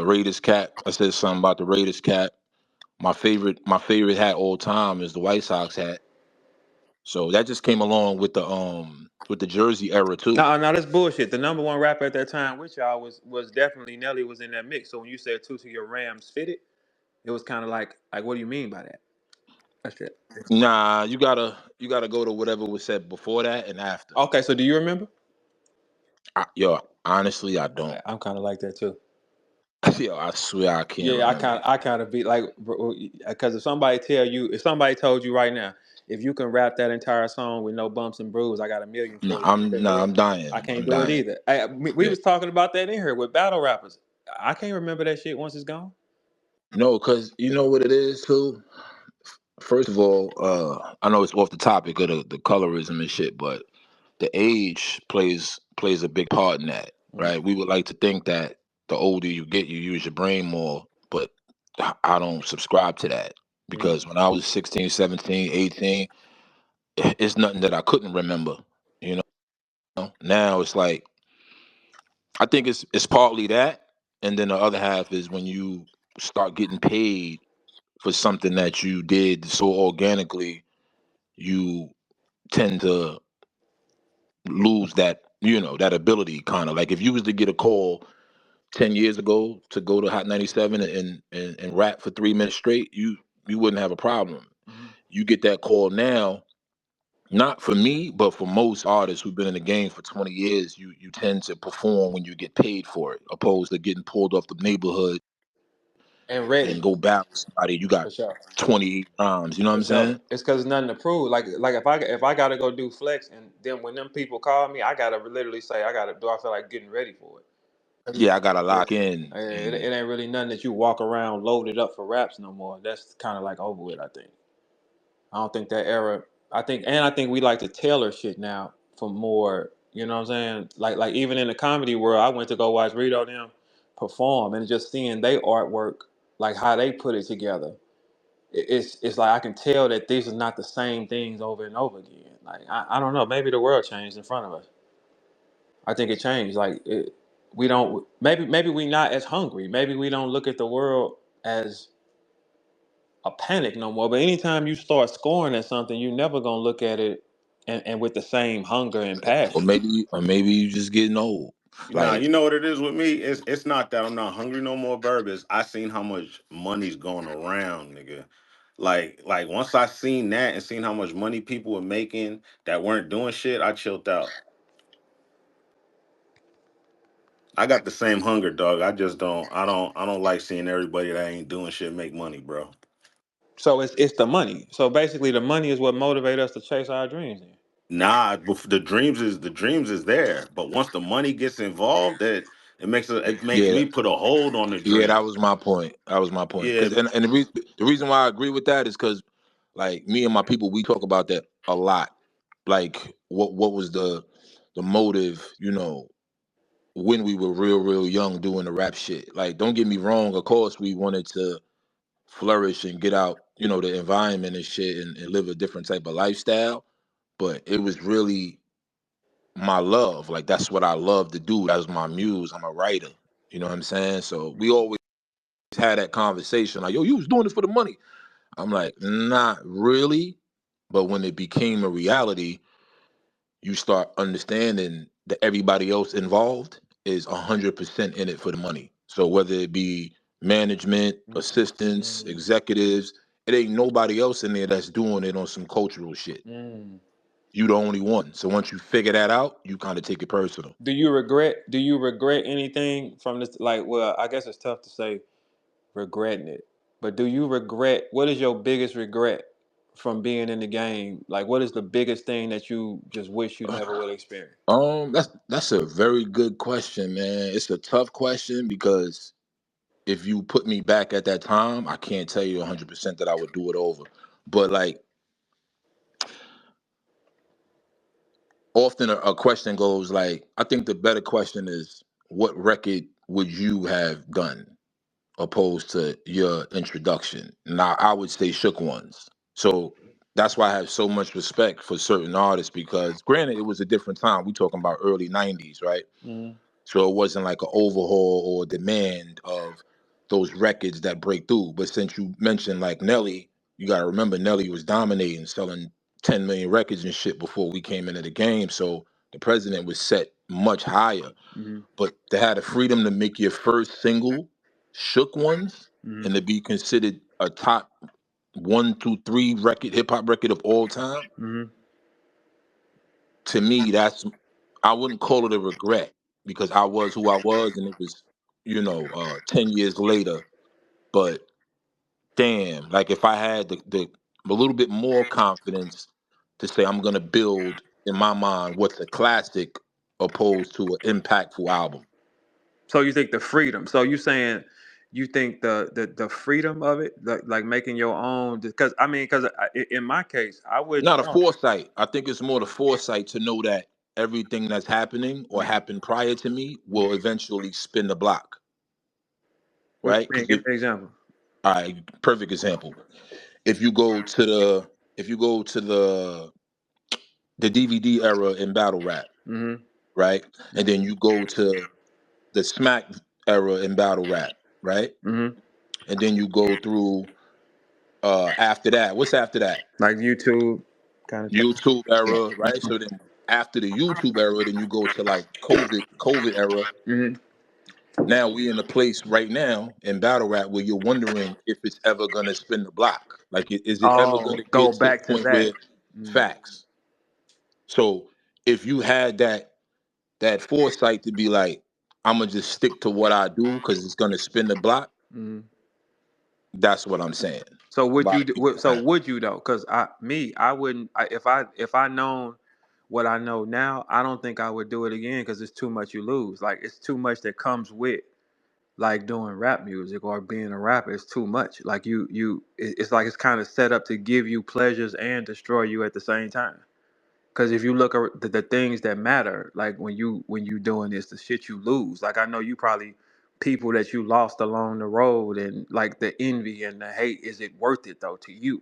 Raiders cap. I said something about the Raiders cap. My favorite hat all time is the White Sox hat. So that just came along with the jersey era too. No, no, that's bullshit. The number one rapper at that time with y'all was definitely Nelly was in that mix. So when you said two to your Rams fitted, it was kind of like what do you mean by that? That's it. Nah, you gotta go to whatever was said before that and after. Okay, so do you remember? Yo, honestly, I don't. I'm kind of like that too. Yo, I swear I can't Yeah, remember. I kind of be like, because if somebody told you right now, if you can rap that entire song with no bumps and bruises, I got a million No, for you. You couldn't do it. I'm dying. I can't I'm do it dying. either. We Yeah. was talking about that in here with battle rappers. I can't remember that shit once it's gone. No, cause you know what it is too. First of all, I know it's off the topic of the colorism and shit, but the age plays a big part in that, Mm. right? We would like to think that the older you get, you use your brain more, but I don't subscribe to that Mm. because when I was 16, 17, 18, it's nothing that I couldn't remember. You know, now it's like I think it's partly that, and then the other half is when you start getting paid for something that you did so organically, you tend to lose that that ability. Kind of like if you was to get a call 10 years ago to go to Hot 97 and rap for 3 minutes straight, you wouldn't have a problem. Mhm. You get that call now, not for me, but for most artists who've been in the game for 20 years, you tend to perform when you get paid for it, opposed to getting pulled off the neighborhood And and ready go battle somebody. You got for sure. 28 rhymes. You know what For I'm sure. saying? It's because nothing to prove. Like if I gotta go do flex and then when them people call me, I gotta literally say do I feel like getting ready for it? Yeah, I gotta Yeah. lock in. It ain't really nothing that you walk around loaded up for raps no more. That's kind of like over with. I think. I don't think that era. I think we like to tailor shit now for more. You know what I'm saying? Like even in the comedy world, I went to go watch Rito them perform and just seeing their artwork, like how they put it together. It's like I can tell that these are not the same things over and over again. Like I don't know. Maybe the world changed in front of us. I think it changed. We don't. Maybe we not as hungry. Maybe we don't look at the world as a panic no more. But anytime you start scoring at something, you're never gonna look at it and with the same hunger and Or passion. maybe you just getting old. Nah, Like you know what it is with me? It's not that I'm not hungry no more, Burb. Is I seen how much money's going around, nigga. Like once I seen that and seen how much money people were making that weren't doing shit, I chilled out. I got the same hunger, dog. I just I don't like seeing everybody that ain't doing shit make money, bro. So it's the money. So basically, the money is what motivates us to chase our dreams. Then. Nah, the dreams is there, but once the money gets involved, it makes yeah, me put a hold on the yeah, that dream. was my point. That was my point. Yeah, Cause and the reason why I agree with that is because like me and my people, we talk about that a lot. Like what was the motive? When we were real young doing the rap shit. Like don't get me wrong. Of course, we wanted to flourish and get out, the environment and shit and live a different type of lifestyle. But it was really my love. Like that's what I love to do. That was my muse. I'm a writer. You know what I'm saying? So we always had that conversation. Like, yo, you was doing this for the money. I'm like, not really. But when it became a reality, you start understanding that everybody else involved is 100% in it for the money. So whether it be management, assistants, Mm, executives, it ain't nobody else in there that's doing it on some cultural shit. mm. You the only one. So once you figure that out, you kind of take it personal. Do you regret anything from this? Like, well, I guess it's tough to say regretting it, but do you regret? What is your biggest regret from being in the game? Like, what is the biggest thing that you just wish you never would experience? That's a very good question, man. It's a tough question because if you put me back at that time, I can't tell you 100% that I would do it over. But like often a question goes like, I think the better question is, what record would you have done opposed to your introduction? Now I would say Shook Ones. So that's why I have so much respect for certain artists because granted it was a different time. We talking about early 90s, right? Mm. So it wasn't like an overhaul or demand of those records that break through. But since you mentioned like Nelly, you got to remember Nelly was dominating, selling 10 million records and shit before we came into the game. So the president was set much higher. Mm-hmm. But to have the freedom to make your first single, Shook Ones, Mm-hmm. and to be considered a top 1, 2, 3 record, hip hop record of all time, Mm-hmm. to me, I wouldn't call it a regret because I was who I was, and it was, 10 years later. But damn, like if I had the a little bit more confidence to say I'm gonna build in my mind what's a classic opposed to an impactful album. So you think the freedom? So you saying you think the freedom of it, like making your own? Because I mean, because in my case, I wouldn't. Not a foresight. I think it's more the foresight to know that everything that's happening or Mhm. happened prior to me will eventually spin the block, What right? you mean? Because Give me an example. all right, perfect example. If you go to the DVD era in battle rap, Mm-hmm. right? And then you go to the smack era in battle rap, right? Mm-hmm. And then you go through after that. What's after that? Like YouTube kind of thing. YouTube era, right? So then after the YouTube era, then you go to like COVID era. Mm-hmm. Now we in a place right now in battle rap where you're wondering if it's ever gonna spin the block. Like, is it ever Oh, gonna go get to the back to point that. where Mm. facts? So if you had that foresight to be like, I'm gonna just stick to what I do because it's gonna spin the block. Mm. That's what I'm saying. So A would lot you? of people So have. would you though? Because I wouldn't. If I known what I know now, I don't think I would do it again because it's too much you lose. Like it's too much that comes with like doing rap music or being a rapper. It's too much. Like it's like it's kind of set up to give you pleasures and destroy you at the same time. Because if you look at the things that matter, like when you doing this, the shit you lose. Like I know you probably people that you lost along the road, and like the envy and the hate. Is it worth it though to you?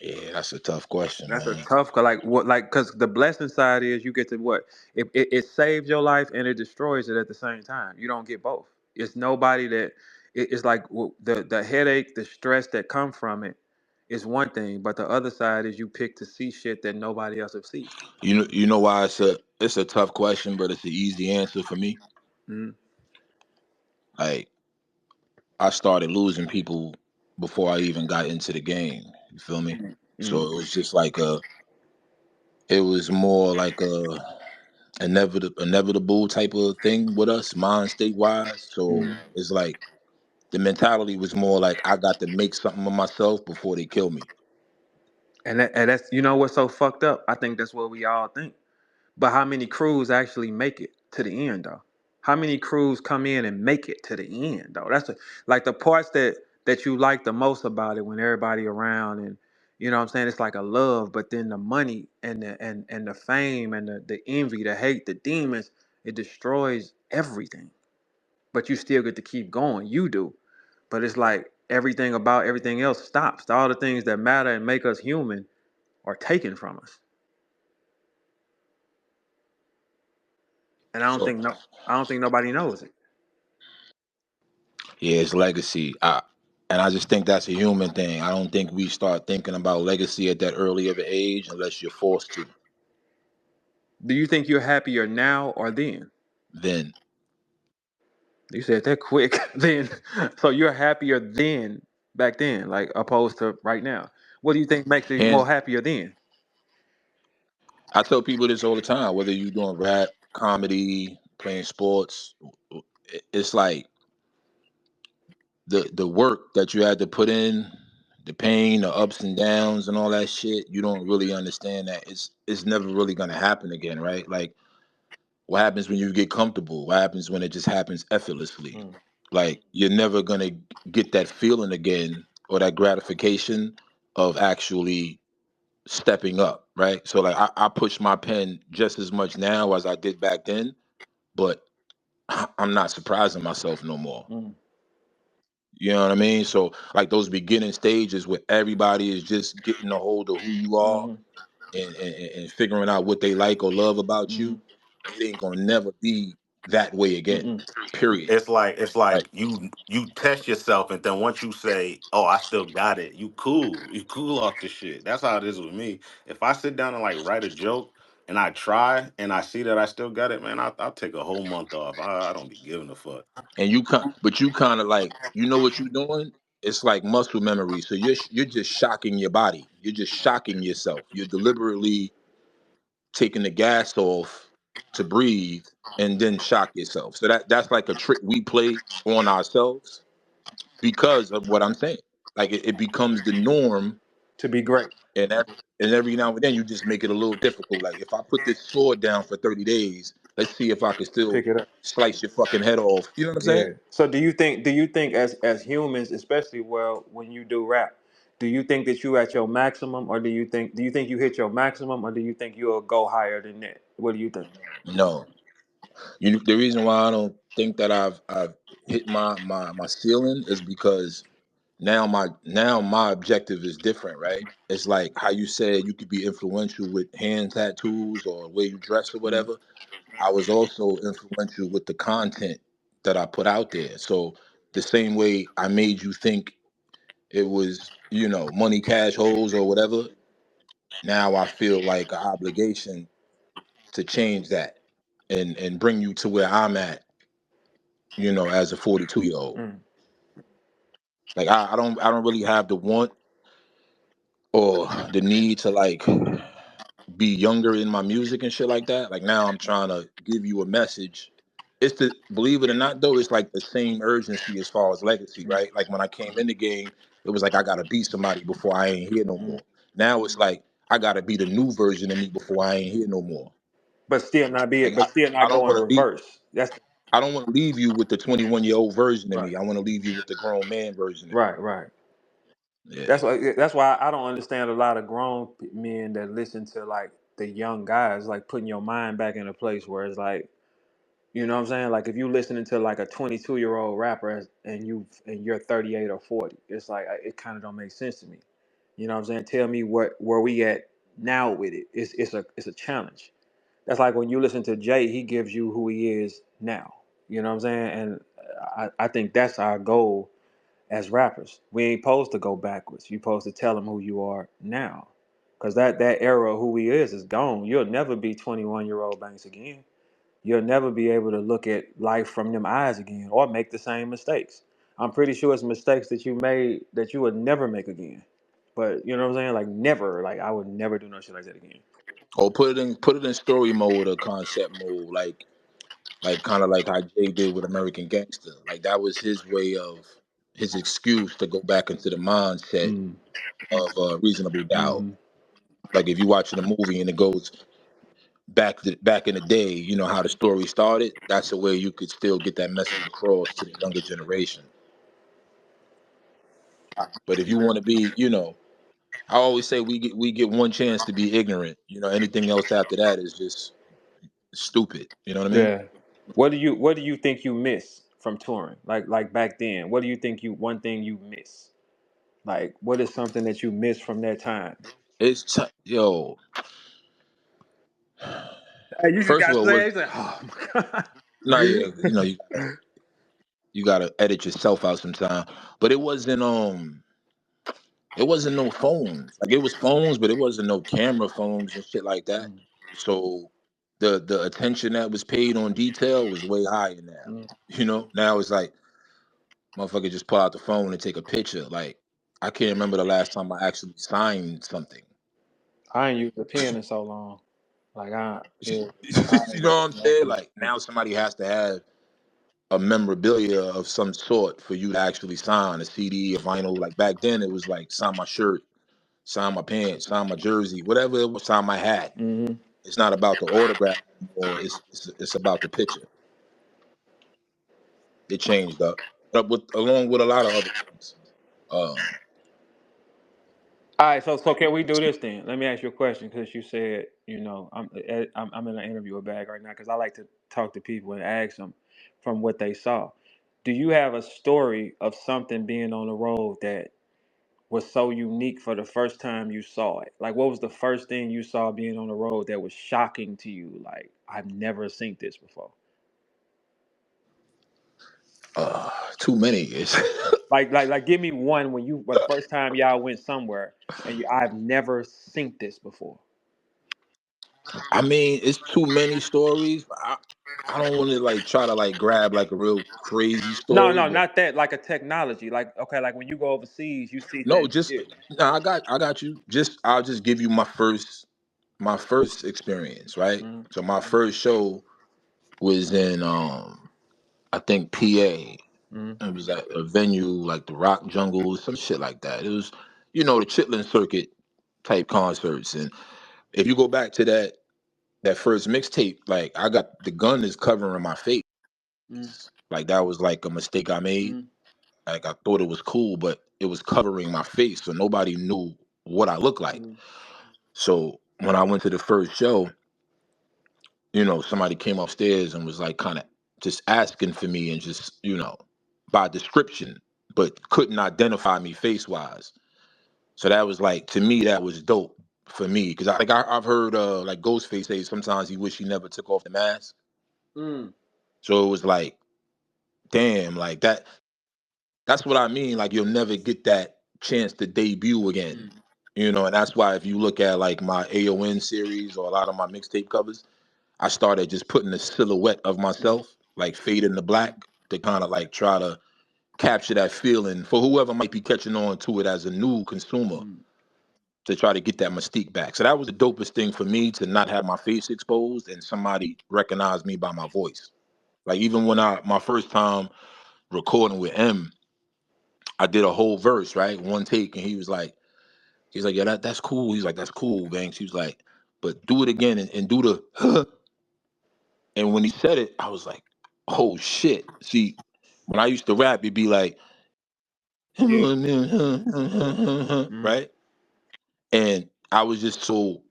Yeah, that's a tough question, That's a man. tough. Like what? Like because the blessing side is you get to what? It saves your life and it destroys it at the same time. You don't get both. It's nobody that. It's like the headache, the stress that come from it is one thing, but the other side is you pick to see shit that nobody else will see. You know why it's a tough question, but it's an easy answer for me. Mm-hmm. Like, I started losing people before I even got into the game. You feel me? So it was just like it was more like a inevitable type of thing with us, mind state wise. So Mm-hmm. it's like the mentality was more like I got to make something of myself before they kill me. And that's what's so fucked up. I think that's what we all think. But how many crews actually make it to the end though? How many crews come in and make it to the end though? Like the parts that you like the most about it when everybody around and you know what I'm saying? It's like a love, but then the money and the fame and the envy, the hate, the demons, it destroys everything. But you still get to keep going. You do. But it's like everything about everything else stops. All the things that matter and make us human are taken from us. And So I don't think nobody knows it. yeah, it's legacy. And I just think that's a human thing. I don't think we start thinking about legacy at that early of an age unless you're forced to. Do you think you're happier now or then? Then, You said that quick. Then, so you're happier then, back then, like opposed to right now. What do you think makes you more hands, happier then? I tell people this all the time. Whether you're doing rap, comedy, playing sports, it's like the work that you had to put in, the pain, the ups and downs, and all that shit. You don't really understand that it's never really gonna happen again, right? Like, what happens when you get comfortable? What happens when it just happens effortlessly? Mm. Like, you're never gonna get that feeling again or that gratification of actually stepping up, right? So like I push my pen just as much now as I did back then, but I'm not surprising myself no more. Mm. You know what I mean? So like those beginning stages where everybody is just getting a hold of who you are, Mm-hmm. and figuring out what they like or love about Mm-hmm. you, it ain't gonna never be that way again. Mm-mm. Period. It's like Like, you test yourself, and then once you say, "Oh, I still got it," you cool off the shit. That's how it is with me. If I sit down and like write a joke and I try and I see that I still got it, man, I'll take a whole month off. I don't be giving a fuck. and but you kind of like, you know what you're doing? It's like muscle memory. So you're just shocking your body. You're just shocking yourself. You're deliberately taking the gas off to breathe and then shock yourself. So that's like a trick we play on ourselves because of what I'm saying. Like it becomes the norm, To be great. and every now and then you just make it a little difficult. Like if I put this sword down for 30 days, let's see if I can still Pick it up. slice your fucking head off. You know what I'm saying? Yeah. So do you think as humans, especially well when you do rap, do you think that you at your maximum, or do you think you hit your maximum, or do you think you'll go higher than that? What do you think? No. The reason why I don't think that I've hit my ceiling is because now my objective is different, right? It's like how you said you could be influential with hand tattoos or the way you dress or Mm. whatever. I was also influential with the content that I put out there. So the same way I made you think it was, money, cash, holes, or whatever. Now I feel like an obligation to change that and bring you to where I'm at, as a 42-year-old. Mm. Like I don't really have the want or the need to like be younger in my music and shit like that. Like now I'm trying to give you a message. It's the believe it or not though, it's like the same urgency as far as legacy, Mm. right? Like when I came in the game, it was like I gotta beat somebody before I ain't here no Mm. more. Now it's like I gotta be the new version of me before I ain't here no more. But still not be Like it. But still I not don't go in want to leave. reverse. That's I don't want to leave you with the 21-year-old version of right. me. I want to leave you with the grown man version of me. Right. Right. Yeah. That's why I don't understand a lot of grown men that listen to like the young guys, like putting your mind back in a place where it's like, you know what I'm saying? Like if you listening to like a 22-year-old rapper and you're 38 or 40, it's like it kind of don't make sense to me. You know what I'm saying? Tell me where we at now with it. It's a challenge. That's like when you listen to Jay, he gives you who he is now. You know what I'm saying? And I think that's our goal as rappers. We ain't supposed to go backwards. You supposed to tell them who you are now. Cause that era of who he is gone. You'll never be 21-year-old Banks again. You'll never be able to look at life from them eyes again or make the same mistakes. I'm pretty sure it's mistakes that you made that you would never make again. But you know what I'm saying? Like never. Like I would never do no shit like that again. Or put it in story mode or concept mode, like kind of like how Jay did with American Gangster. Like that was his way of his excuse to go back into the mindset Mm. of Reasonable Doubt. Hmm. Like if you watching a movie and it goes back in the day, you know how the story started. That's a way you could still get that message across to the younger generation. But if you want to be, I always say we get one chance to be ignorant. Anything else after that is just stupid. You know what I mean? Yeah. What do you think you miss from touring? Like back then. What do you think one thing you miss? Like what is something that you miss from that time? Yo. Hey, you just First of got to all, say was it. It's like, oh my god. no, yeah, you gotta edit yourself out sometime. But it wasn't no phones. Like it was phones, but it wasn't no camera phones and shit like that. Mm, So the attention that was paid on detail was way higher now. mm. Now it's like motherfucker just pull out the phone and take a picture. Like I can't remember the last time I actually signed something. I ain't used a pen in so long. Like yeah, I You ain't know used what I'm saying? Like now somebody has to have a memorabilia of some sort for you to actually sign a CD, a vinyl. Like back then, it was like sign my shirt, sign my pants, sign my jersey, whatever it was, sign my hat. Mm-hmm. It's not about the autograph anymore. It's about the picture. It changed up, but along with a lot of other things. Um, All right, so can we do this then? Let me ask you a question because you said I'm in an interviewer bag right now because I like to talk to people and ask them from what they saw. Do you have a story of something being on the road that was so unique for the first time you saw it? Like, what was the first thing you saw being on the road that was shocking to you? Like, I've never seen this before. Too many. It's Like, give me one when you, the first time y'all went somewhere and I've never seen this before. I mean, it's too many stories. I don't want to like try to like grab like a real crazy No, story, no, but not that. Like a technology. Like, okay, like when you go overseas, you see no, things. just Yeah. no. I got you. Just I'll just give you my first experience, right? Mm, So my first show was in I think PA. mm, It was at a venue like the Rock Jungle, some shit like that. It was, the Chitlin Circuit type concerts. And if you go back to that first mixtape, like I got the gun is covering my face. mm, Like that was like a mistake I made. mm, Like I thought it was cool, but it was covering my face, so nobody knew what I looked like. mm, So when I went to the first show, somebody came upstairs and was like kind of just asking for me and just, by description, but couldn't identify me face wise. So that was like, to me, that was dope for me. Cause I've heard like Ghostface say sometimes he wish he never took off the mask. mm, So it was like, damn, like that's what I mean. Like you'll never get that chance to debut again. mm, And that's why if you look at like my AON series or a lot of my mixtape covers, I started just putting a silhouette of mm, myself, like fading the black, to kind of like try to capture that feeling for whoever might be catching on to it as a new consumer, mm, to try to get that mystique back. So that was the dopest thing for me, to not have my face exposed and somebody recognize me by my voice. Like even when my first time recording with M, I did a whole verse, right? One take, and he's like, yeah, that's cool. He's like, that's cool, Banks. He was like, but do it again and do the and when he said it, I was like, oh shit. See, when I used to rap, it'd be like yeah. Mm, right? And I was just so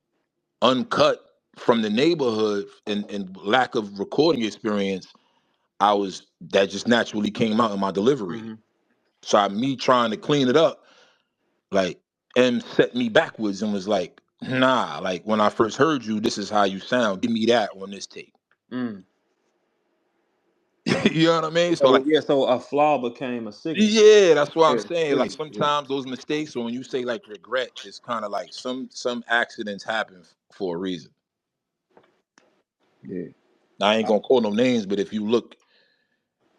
uncut from the neighborhood and lack of recording experience. That just naturally came out in my delivery. mm, So me trying to clean it up, like M set me backwards and was like, nah, like when I first heard you, this is how you sound. Give me that on this tape. mm. You know what I mean? So So like, yeah, so a flaw became a signal. yeah, that's what I'm Yeah, saying. Like signal. Yeah, sometimes those mistakes, or when you say like regret, it's kind of like some accidents happen for a reason. yeah. Now, I ain't gonna call no names, but if you look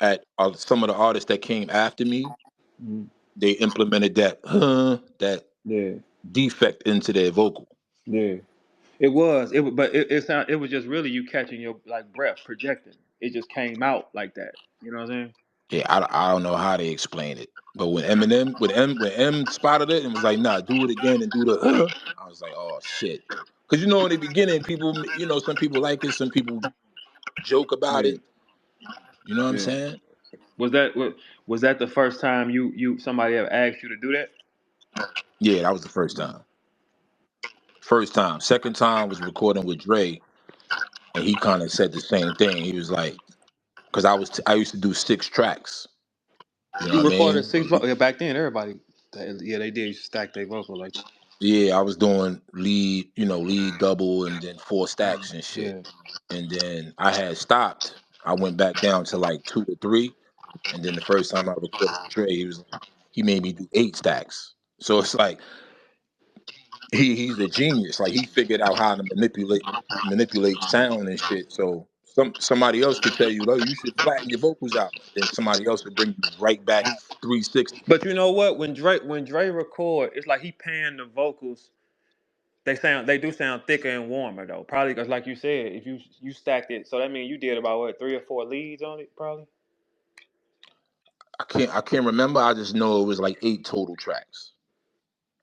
at some of the artists that came after me, Mm, they implemented that yeah, defect into their vocal. yeah. It was. But it was just really you catching your like breath, projecting. It just came out like that. You know what I'm saying? Yeah, I don't know how they explain it, but when M spotted it and was like, "Nah, do it again and do the," I was like, "Oh shit," because in the beginning, people, some people like it, some people joke about Yeah, it. You know what I'm yeah. saying? Was that the first time you somebody ever asked you to do that? Yeah, that was the first Mm, time. First time. Second time was recording with Dre, and he kind of said the same thing. He was like, because I used to do 6 tracks. You know what you I recorded mean? six. Yeah, back then everybody. Yeah, they did stack their vocal like that. Yeah, I was doing lead double and then 4 stacks and shit. Yeah. And then I had stopped. I went back down to like 2 to 3. And then the first time I recorded with Dre, he made me do 8 stacks. So it's like he's a genius. Like he figured out how to manipulate sound and shit. So somebody else could tell you, oh, you should flatten your vocals out. Then somebody else would bring you right back 360. But you know what? When Dre record, it's like he panned the vocals. They do sound thicker and warmer though. Probably because like you said, if you stacked it, so that means you did about what 3 or 4 leads on it, probably. I can't remember. I just know it was like 8 total tracks.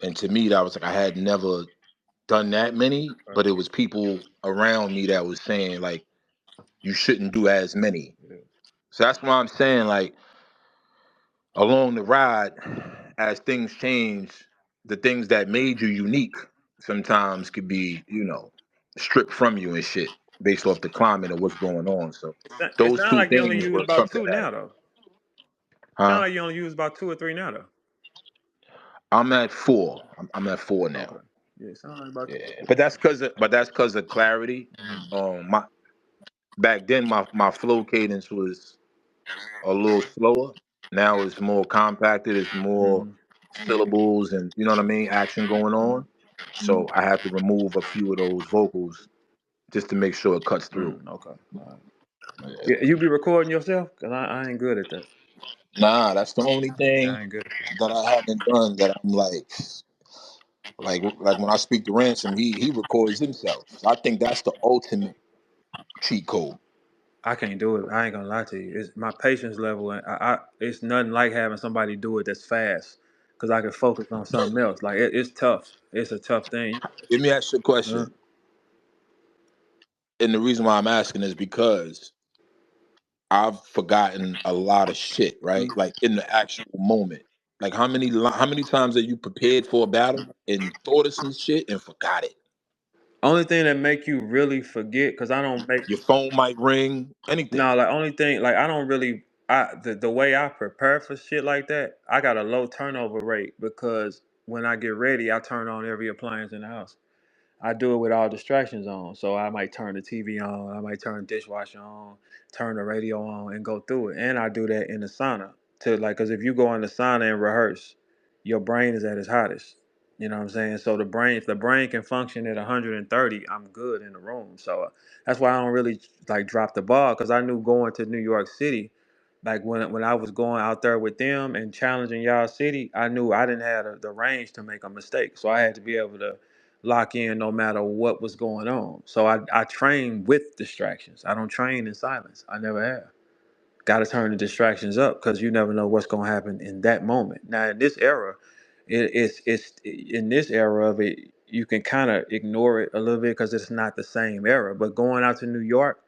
And to me, that was like I had never done that many, Right. but it was people around me that was saying like you shouldn't do as many. Yeah. So that's why I'm saying like along the ride, as things change, the things that made you unique sometimes could be, stripped from you and shit based off the climate and what's going on. So It those sounds two like you only things use were about something two that, now though. Sound huh? like you only use about 2 or 3 now though. I'm at 4. I'm at 4 now. Okay. Yeah, sound like about Yeah, but that's because of clarity. My back then my flow cadence was a little slower. Now it's more compacted. It's more mm-hmm. syllables and you know what I mean, action going on. So I have to remove a few of those vocals just to make sure it cuts through. Okay. All right. Yeah. Yeah, you be recording yourself? Cause I ain't good at that. Nah, that's the only Yeah, thing I ain't good. that I haven't done that I'm like when I speak to Ransom, he records himself. So I think that's the ultimate cheat code. I can't do it. I ain't gonna lie to you. It's my patience level, and it's nothing like having somebody do it that's fast, cause I can focus on something else. Like it's tough. It's a tough thing. Let me ask you a Uh, question. And the reason why I'm asking is because I've forgotten a lot of shit, right? Like in the actual moment. Like how many times have you prepared for a battle and thought of some shit and forgot it? Only thing that make you really forget, cause I don't make Your phone might ring, anything. no. Like only thing, like I don't really. The way I prepare for shit like that, I got a low turnover rate because when I get ready, I turn on every appliance in the house. I do it with all distractions on. So I might turn the TV on, I might turn the dishwasher on, turn the radio on, and go through it. And I do that in the sauna to like, cause if you go in the sauna and rehearse, your brain is at its hottest. You know what I'm saying? So if the brain can function at 130, I'm good in the room. So that's why I don't really like drop the ball, cause I knew going to New York City, like when I was going out there with them and challenging y'all city, I knew I didn't have the range to make a mistake. So I had to be able to lock in no matter what was going on. So I train with distractions. I don't train in silence. I never have. Got to turn the distractions up because you never know what's going to happen in that moment. Now in this era, it's in this era of it, you can kind of ignore it a little bit because it's not the same era. But going out to New York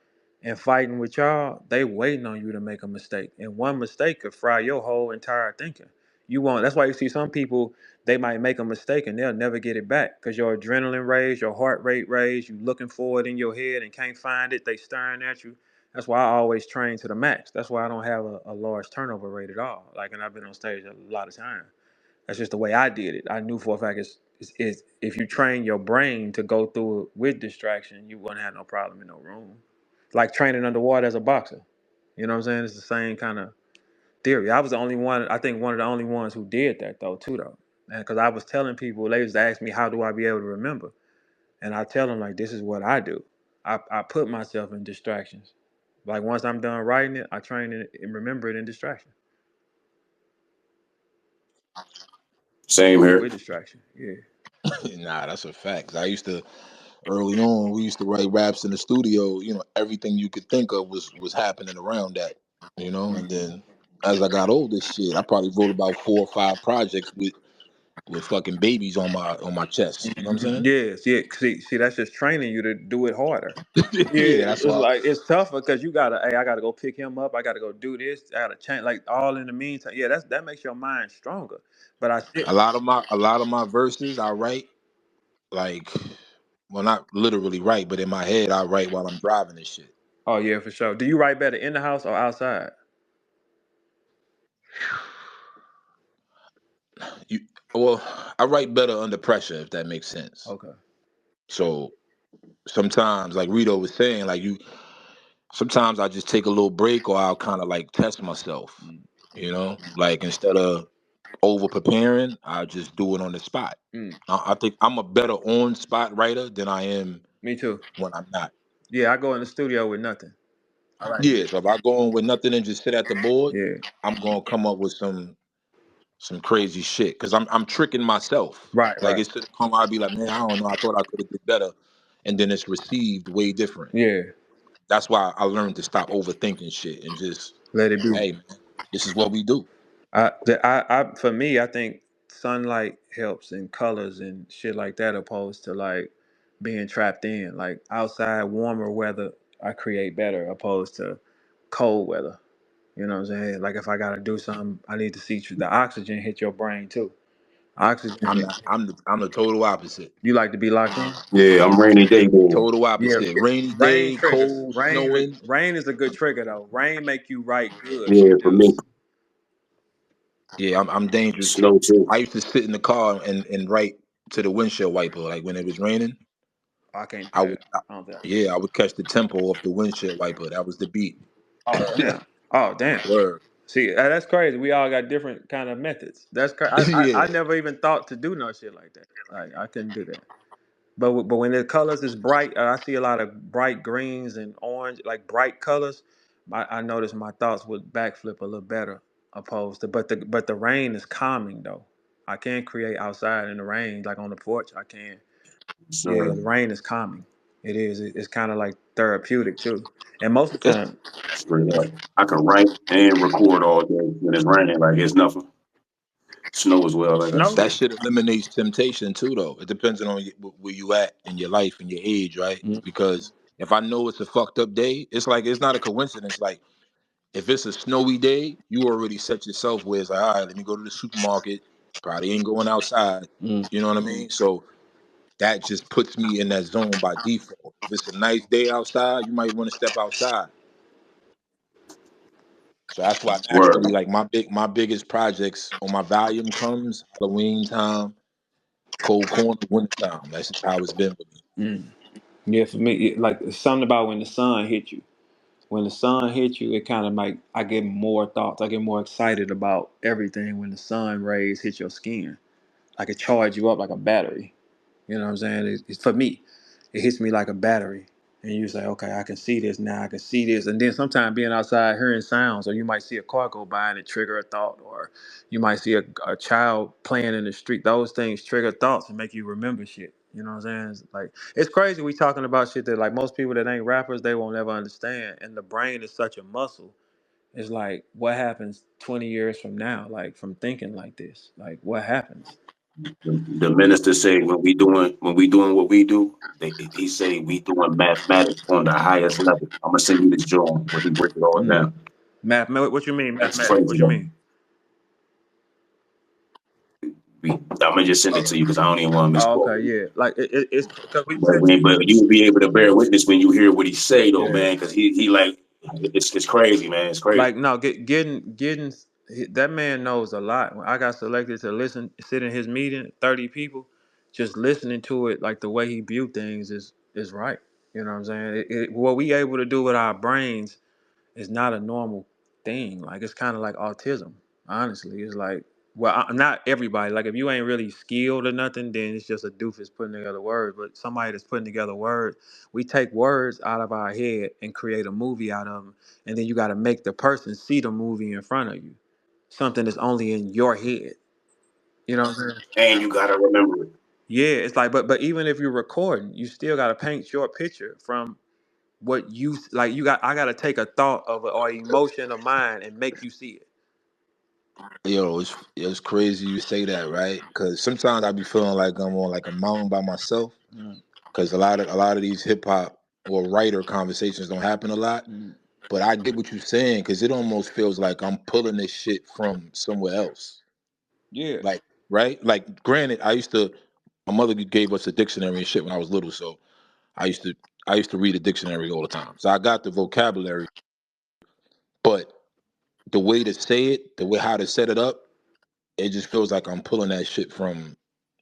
and fighting with y'all, they waiting on you to make a mistake, and one mistake could fry your whole entire thinking. You want That's why you see some people, they might make a mistake and they'll never get it back because your adrenaline raised, your heart rate raised, you looking for it in your head and can't find it. They staring at you. That's why I always train to the max. That's why I don't have a large turnover rate at all. Like, and I've been on stage a lot of times. That's just the way I did it. I knew for a fact it's if you train your brain to go through it with distraction, you wouldn't have no problem in no room. Like training underwater as a boxer. You know what I'm saying? It's the same kind of theory. I was the only one, I think one of the only ones who did that though, too though. And because I was telling people, they used to ask me, how do I be able to remember? And I tell them like, this is what I do. I put myself in distractions. Like once I'm done writing it, I train it and remember it in distraction. Same here. With distraction. Yeah. Nah, that's a fact. 'Cause I used to early on, we used to write raps in the studio. Everything you could think of was happening around that. And then as I got older, shit, I probably wrote about 4 or 5 projects with fucking babies on my chest. You know what I'm saying? Yes, yeah. See, that's just training you to do it harder. Yeah, Yeah, that's it's why like it's tougher because you gotta. Hey, I gotta go pick him up. I gotta go do this. I gotta change. Like all in the meantime. Yeah, that makes your mind stronger. But I sit. a lot of my verses I write like, well, not literally write, but in my head I write while I'm driving this shit. Oh yeah, for sure. Do you write better in the house or outside? You well, I write better under pressure if that makes sense. Okay. So sometimes, like Rito was saying, like sometimes I just take a little break or I'll kind of like test myself. Mm. Like instead of over preparing, I just do it on the spot. Mm. I think I'm a better on spot writer than I am Me too. when I'm not. Yeah, I go in the studio with nothing. All right. Yeah, so if I go in with nothing and just sit at the board, Yeah. I'm gonna come up with some crazy shit because I'm tricking myself. Right. Like Right. it's to the point where I'll be like, man, I don't know, I thought I could have did better, and then it's received way different. Yeah. That's why I learned to stop overthinking shit and just, Let it be. hey man, this is what we do. For me, I think sunlight helps in colors and shit like that, opposed to like being trapped in. Like outside, warmer weather, I create better, opposed to cold weather. You know what I'm saying? Like if I gotta do something, I need to see the oxygen hit your brain too. Oxygen. I'm not. I'm the total opposite. You like to be locked in? Yeah, I'm rainy day boy. Total Yeah. opposite. Rainy Rain day, triggers. cold, snowing. Rain is a good trigger though. Rain make you write good. Yeah, It for do. me. Yeah, I'm dangerous. Snow too. I used to sit in the car and write to the windshield wiper, like when it was raining. I can't do I would, that. I don't think I can do yeah, that. I would catch the tempo of the windshield wiper. That was the beat. Oh damn. Oh damn. Word. See, that's crazy. We all got different kind of methods. That's crazy. I Yeah. never even thought to do no shit like that. Like I couldn't do that. But when the colors is bright, I see a lot of bright greens and orange, like bright colors. I notice my thoughts would backflip a little better, opposed to. But the rain is calming though. I can create outside in the rain, like on the porch. I can. Yeah, Sir, the rain is calming. It is. It's kind of like therapeutic too. And most of the It's, time, straight up. I can write and record all day when it's raining. Like it's nothing. Snow as well, like I snow. that said. shit eliminates temptation too, though. It depends on where you at in your life and your age, right? Mm, Because if I know it's a fucked up day, it's like it's not a coincidence. Like if it's a snowy day, you already set yourself where it's like, all right, let me go to the supermarket. Probably ain't going outside. mm, You know what I mean? So that just puts me in that zone by default. If it's a nice day outside, you might want to step outside. So that's why Word. naturally, like my biggest projects on my volume comes Halloween time, cold corner, winter time. That's just how it's been with me. mm. Yeah, for me, like it's something about when the sun hit you. When the sun hits you, it kind of like I get more thoughts. I get more excited about everything when the sun rays hit your skin. Like it charge you up like a battery. You know what I'm saying? It's for me, it hits me like a battery. And you say, okay, I can see this now. I can see this. And then sometimes being outside hearing sounds, or you might see a car go by and it trigger a thought, or you might see a child playing in the street. Those things trigger thoughts and make you remember shit. You know what I'm saying? It's like it's crazy. We talking about shit that like most people that ain't rappers they won't ever understand. And the brain is such a muscle. It's like what happens 20 years from now, like from thinking like this, like what happens? The minister say when we doing what we do, he say we doing mathematics on the highest level. I'm gonna send you this drawing where he break it all Mm. down. What you mean That's mathematics? crazy What you though. mean? I'm gonna just send it to you because I don't even want to Oh, misquote okay, it. yeah. Like it's because we But sit. you will be able to bear witness when you hear what he say though, Yeah. man, because he like it's crazy, man. It's crazy. Like no, getting that man knows a lot. When I got selected to listen, sit in his meeting, 30 people, just listening to it, like the way he view things is right. You know what I'm saying? What we able to do with our brains is not a normal thing. Like it's kind of like autism. Honestly, it's like well, not everybody. Like if you ain't really skilled or nothing, then it's just a doofus putting together words. But somebody that's putting together words, we take words out of our head and create a movie out of them, and then you got to make the person see the movie in front of you, something that's only in your head. You know what I'm saying? And you gotta remember it. Yeah, it's like, but even if you're recording, you still got to paint your picture from what you like. I got to take a thought of or emotion of mine and make you see it. Yo, it's crazy you say that, right? Because sometimes I be feeling like I'm on like a mountain by myself. Mm, Because a lot of these hip hop or writer conversations don't happen a lot. mm. But I get what you're saying because it almost feels like I'm pulling this shit from somewhere else. Yeah. Like, right? Like, granted, my mother gave us a dictionary and shit when I was little, so I used to I used to read a dictionary all the time. So I got the vocabulary, but the way to say it, the way how to set it up, it just feels like I'm pulling that shit from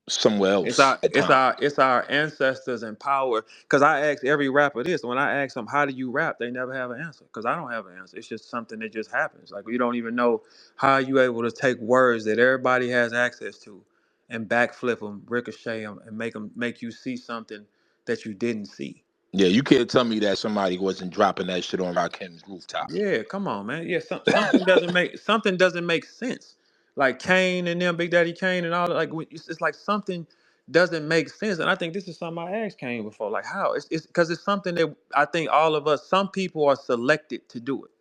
somewhere It's else our at it's times. our it's our ancestors in power. Cause I ask every rapper this. When I ask them how do you rap, they never have an answer. Cause I don't have an answer. It's just something that just happens. Like you don't even know how you able to take words that everybody has access to, and backflip them, ricochet them, and make you see something that you didn't see. Yeah, you can't tell me that somebody wasn't dropping that shit on Rakim's rooftop. Yeah, come on, man. Yeah, something doesn't make sense. Like Kane and them, Big Daddy Kane and all that. Like it's like something doesn't make sense. And I think this is something I asked Kane before. Like how? It's because it's something that I think all of us, some people are selected to do it.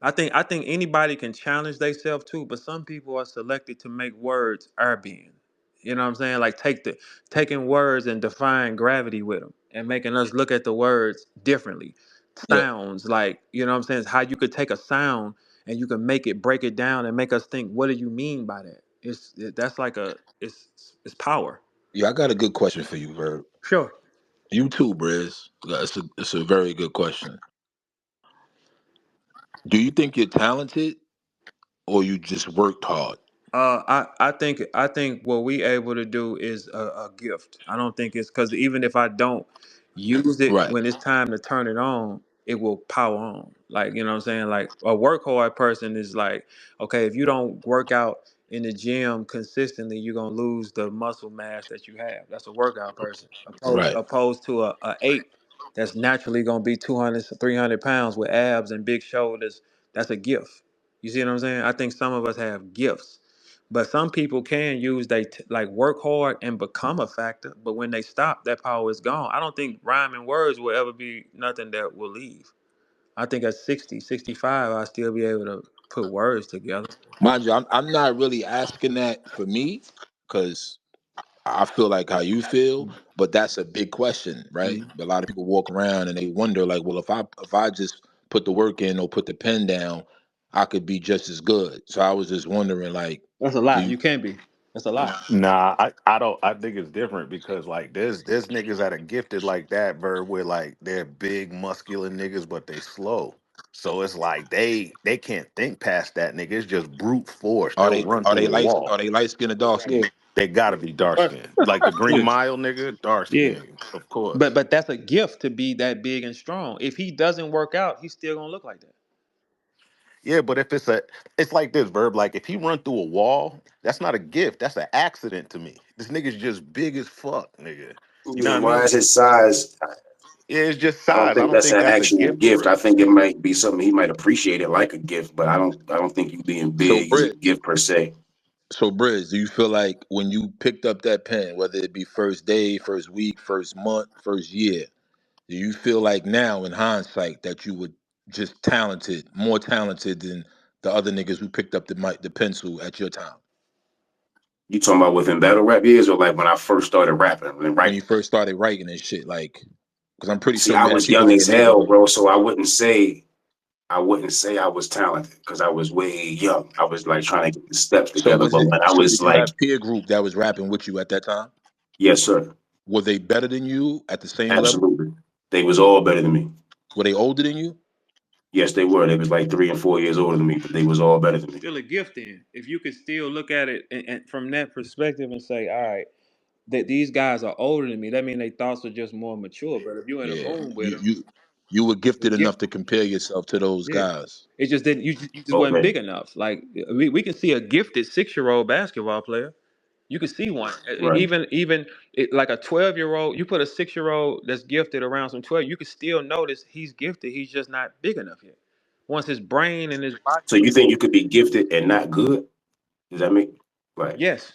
I think anybody can challenge themselves too, but some people are selected to make words our being. You know what I'm saying? Like taking words and defying gravity with them and making us look at the words differently. Yeah, Sounds like, you know what I'm saying? It's how you could take a sound and you can make it break it down and make us think, what do you mean by that? That's like it's power. yeah, I got a good question for you, Verb. Sure. You too, Briz. It's a very good question. Do you think you're talented or you just worked hard? I think what we able to do is a gift. I don't think it's because even if I don't use it Right. when it's time to turn it on, it will power on. Like you know what I'm saying. Like a work hard person is like, okay, if you don't work out in the gym consistently, you're gonna lose the muscle mass that you have. That's a workout person. Right. Opposed to a ape that's naturally gonna be 200, 300 pounds with abs and big shoulders. That's a gift. You see what I'm saying? I think some of us have gifts. But some people can use like work hard and become a factor, but when they stop, that power is gone. I don't think rhyming words will ever be nothing that will leave. I think at 60, 65, I'll still be able to put words together. Mind you, I'm not really asking that for me, because I feel like how you feel, but that's a big question, right? Mhm. A lot of people walk around and they wonder, like, well, if I just put the work in or put the pen down, I could be just as good. So I was just wondering, like, That's a do lot. you? You can be. That's a lot. Nah, I don't. I think it's different because like there's niggas that are gifted like that, Verb, where like they're big muscular niggas, but they slow. So it's like they can't think past that nigga. It's just brute force. Are They'll they run are through they a light wall. are they light skinned or dark skinned? Yeah. They gotta be dark Dark skinned. Like the Green skin. Mile nigga, dark Yeah. skinned, of course. But that's a gift to be that big and strong. If he doesn't work out, he's still gonna look like that. Yeah, but if it's like this, Verb. Like if he run through a wall, that's not a gift. That's an accident to me. This nigga's just big as fuck, nigga. You know what I Why mean? is his size? Yeah, it's just I don't size. I think don't that's think an that's a actual gift for gift. I real. think it might be something he might appreciate it like a gift, but I don't think you being So big is a Briz, gift per se. do you feel like when you picked up that pen, whether it be first day, first week, first month, first year, do you feel like now in hindsight that you were just talented, more talented than the other niggas who picked up the pencil at your time You talking about within battle rap years or like when I first started rapping and when you writing? first started writing and shit? Like, because I'm pretty See, sure I you had was people young in your as hell, neighborhood. bro. So I wouldn't say I was talented because I was way young. I was like trying to get the steps So together. was But it? when I So was did you like, have peer group that was rapping with you at that time? yes, sir, Were they better than you at the same level? absolutely, they was all better than me. Were they older than you? Yes, they were. They was like 3 and 4 years older than me, but they was all better than me. Still a gift then. If you could still look at it and from that perspective and say, all right, that these guys are older than me, that means their thoughts are just more mature. But if you're in a Yeah, room with you them, you you were it's a gifted enough gift. to compare yourself to those Yeah. guys. It just didn't you just wasn't Okay, big enough. Like we can see a gifted 6-year-old basketball player. You can see one. right. Even like a 12-year-old, you put a 6-year-old that's gifted around some 12, you can still notice he's gifted. He's just not big enough yet. Once his brain and his body. So you think you could be gifted and not good? Does that make like Yes,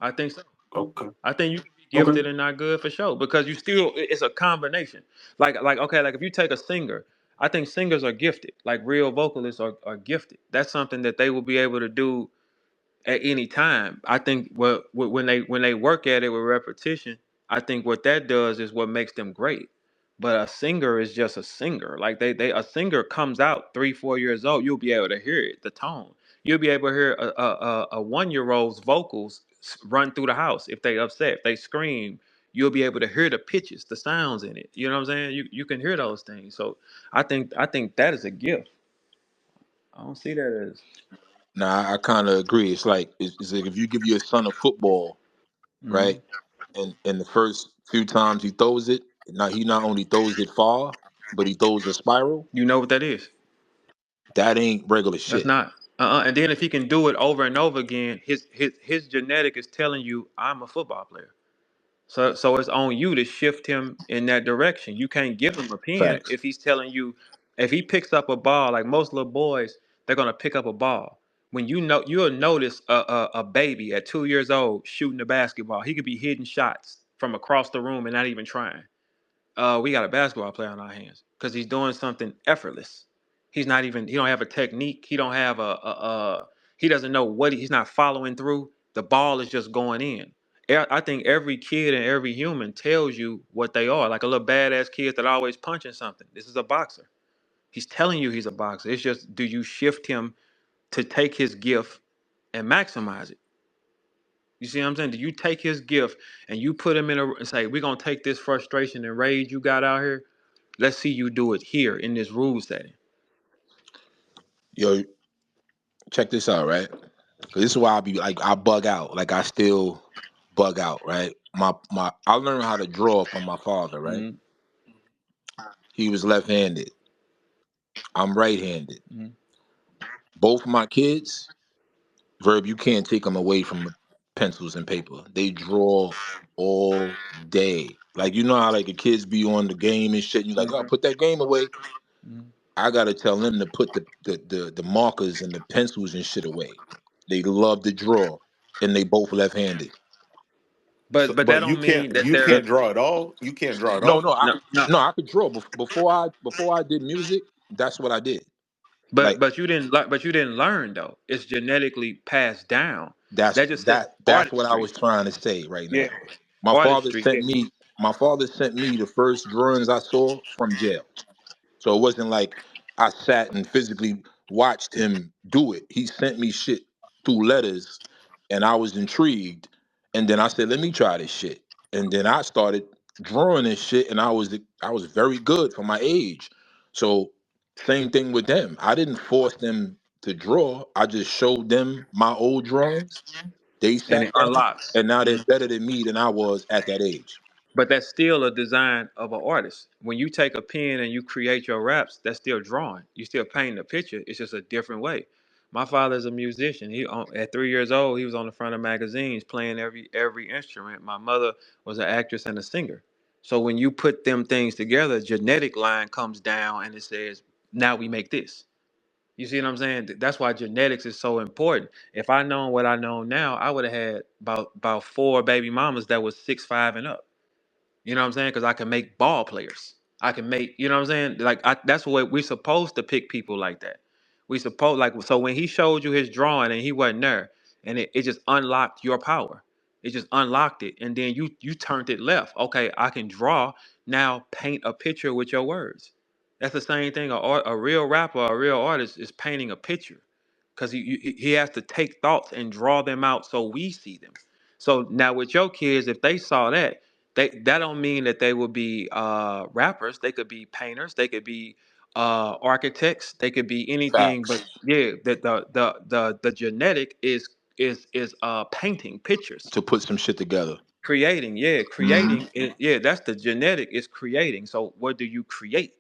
I think so. okay, I think you can be okay? gifted and not good for sure because you still it's a combination. Like okay, like if you take a singer, I think singers are gifted. Like real vocalists are gifted. That's something that they will be able to do at any time. I think when they work at it with repetition, I think what that does is what makes them great. But a singer is just a singer. Like they a singer comes out 3 4 years old, you'll be able to hear it, the tone. You'll be able to hear a 1 year old's vocals run through the house if they upset, if they scream. You'll be able to hear the pitches, the sounds in it. You know what I'm saying? You can hear those things. So I think that is a gift. I don't see that as. Now I kind of agree. It's like if you give your son a football, right, Mhm. and the first few times he throws it, now he not only throws it far, but he throws a spiral. You know what that is? That ain't regular That's shit. not. And then if he can do it over and over again, his genetic is telling you I'm a football player. So it's on you to shift him in that direction. You can't give him a pen Facts. if he's telling you if he picks up a ball like most little boys, they're gonna pick up a ball. When you know you'll notice a baby at 2 years old shooting a basketball. He could be hitting shots from across the room and not even trying. We got a basketball player on our hands because he's doing something effortless. He don't have a technique. He don't have he doesn't know he's not following through. The ball is just going in. I think every kid and every human tells you what they are. Like a little badass kid that always punching something. This is a boxer. He's telling you he's a boxer. It's just, do you shift him to take his gift and maximize it? You see what I'm saying? Do you take his gift and you put him and say, we're gonna take this frustration and rage you got out here. Let's see you do it here in this rule setting. Yo, check this out, right? Cause this is why I be like I bug out. Like I still bug out, right? My I learned how to draw from my father, right? Mm-hmm. He was left-handed. I'm right-handed. Mm-hmm. Both my kids, Verb, you can't take them away from pencils and paper. They draw all day. Like you know how like the kids be on the game and shit, and you like, oh, put that game away. Mm-hmm. I gotta tell them to put the markers and the pencils and shit away. They love to draw, and they both left-handed. So, But that but don't mean that you they're can't draw at all. You can't draw at No, all. no, I no no. no, I could draw before I did music. That's what I did. Like But you didn't learn though. It's genetically passed down. that's That just says that's what I artistry. was trying to say right Yeah, now. My father artistry. sent Yeah. me my father sent me the first drawings I saw from jail. So it wasn't like I sat and physically watched him do it. He sent me shit through letters and I was intrigued. And then I said, let me try this shit. And then I started drawing this shit and I was very good for my age. So same thing with them. I didn't force them to draw. I just showed them my old drawings. They And sat it down unlocks. and now they're Mhm. better than me than I was at that age. But that's still a design of an artist. When you take a pen and you create your raps, that's still drawing. You still painting a picture. It's just a different way. My father's a musician. At 3 years old, he was on the front of magazines playing every instrument. My mother was an actress and a singer. So when you put them things together, genetic line comes down and it says, now we make this. You see what I'm saying? That's why genetics is so important. If I known what I know now, I would have had about four baby mamas that was 6'5" and up. You know what I'm saying? Because I can make ball players. I can make, you know what I'm saying? That's what we're supposed to pick people like that. We supposed like so when he showed you his drawing and he wasn't there, and it just unlocked your power. It just unlocked it, and then you turned it left. Okay, I can draw now. Paint a picture with your words. That's the same thing. A real rapper, a real artist is painting a picture, because he has to take thoughts and draw them out so we see them. So now with your kids, if they saw that, that don't mean that they will be rappers. They could be painters. They could be architects. They could be anything. But Facts. yeah, the genetic is painting pictures, To put some shit together. creating. Yeah, Hmm. creating. Yeah, that's the genetic is creating. So what do you create?